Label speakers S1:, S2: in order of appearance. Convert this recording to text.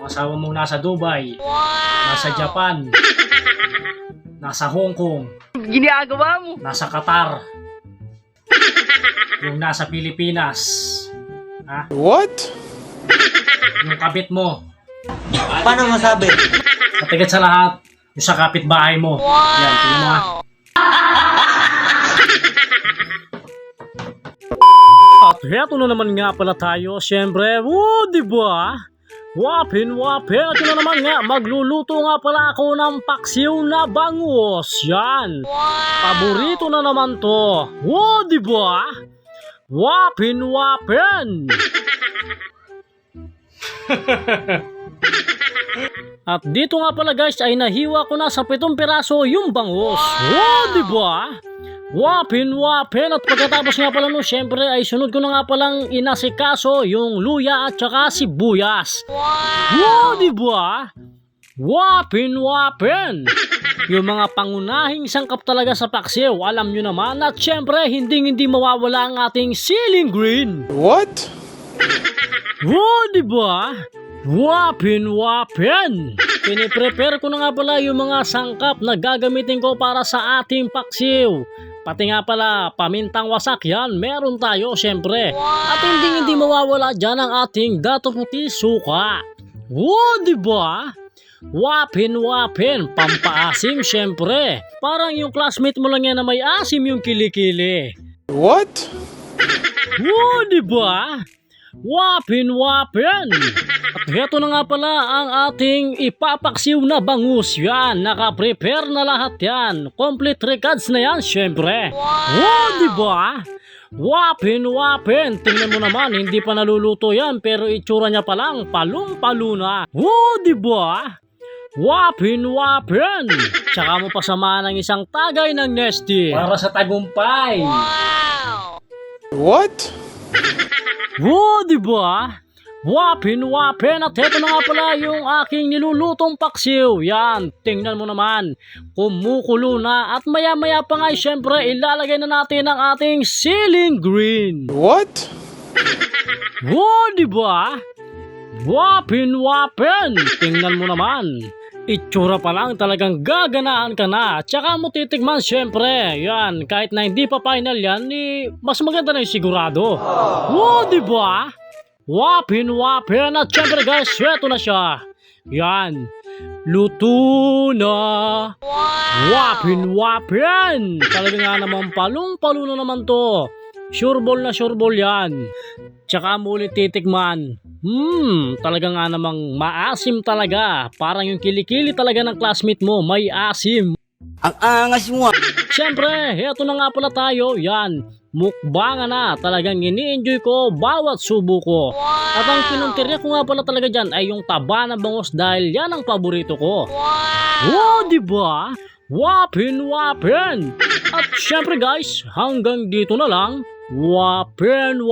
S1: Yung asawa mo nasa Dubai, nasa Japan, nasa Hong Kong,
S2: Ginagawa mo.
S1: nasa Qatar, yung nasa Pilipinas, ha?
S3: What?
S1: Yung kabit mo,
S4: Paano masabi?
S1: at higit sa lahat, yung sa kapitbahay mo. Yan, tingnan mo ha. At heto na naman nga pala tayo, syempre, diba? Wapin. At yun na naman nga, magluluto nga pala ako ng paksiw na bangus. Yan. Paborito na naman to. Diba? Wapin. At dito nga pala guys, ay nahiwa ko na sa 7 piraso yung bangus. Diba? Wapin. At pagkatapos nga pala no, syempre ay sunod ko na nga palang inasikaso yung luya at saka sibuyas. Diba? Wapin. Yung mga pangunahing sangkap talaga sa paksiw, alam nyo naman. At syempre, hindi mawawala ang ating ceiling green.
S3: What?
S1: Diba? Wapin. Piniprepare ko na nga pala yung mga sangkap na gagamitin ko para sa ating paksiw. Pati nga pala, pamintang wasak yan, meron tayo syempre. At hindi mawawala dyan ang ating dato puti suka. Diba? Wapin. Pampaasim syempre. Parang yung classmate mo lang yan na may asim yung kilikili.
S3: What?
S1: Diba? Wapin. At heto na nga pala ang ating ipapaksiw na bangus. Yan, nakaprepare na lahat yan. Complete recads na yan syempre. Diba? Wapin. Tingnan mo naman, hindi pa naluluto yan pero itsura niya pa lang palong-palo na. Diba? Wapin. Tsaka mo pasamahan ng isang tagay ng Nesty para sa tagumpay.
S3: What?
S1: Diba? Wapin. At heto na nga pala yung aking nilulutong paksiw. Yan, tingnan mo naman. Kumukulo na at maya pa nga syempre ilalagay na natin ang ating ceiling green.
S3: What?
S1: Diba? Wapin. Tingnan mo naman. Itsura pa lang talagang gaganaan ka na. Tsaka mo titikman syempre. Yan, kahit na hindi pa final yan, mas maganda na yung sigurado. Diba? Wapin. At syempre guys, eto na siya. Yan, luto na. Wapin. Talaga nga naman palong-palo na naman to. Sureball na sureball yan. Tsaka mo ulit titikman. Talaga nga namang maasim talaga. Parang yung kilikili talaga ng classmate mo, may asim.
S4: Ang angas mo.
S1: Siyempre, heto na nga pala tayo. Yan, mukbangan na. Talagang ini-enjoy ko bawat subo ko. At ang pinuntirya ko nga pala talaga dyan ay yung taba ng bangus dahil yan ang paborito ko. Diba? Wapin. At siyempre guys, hanggang dito na lang. Wapin.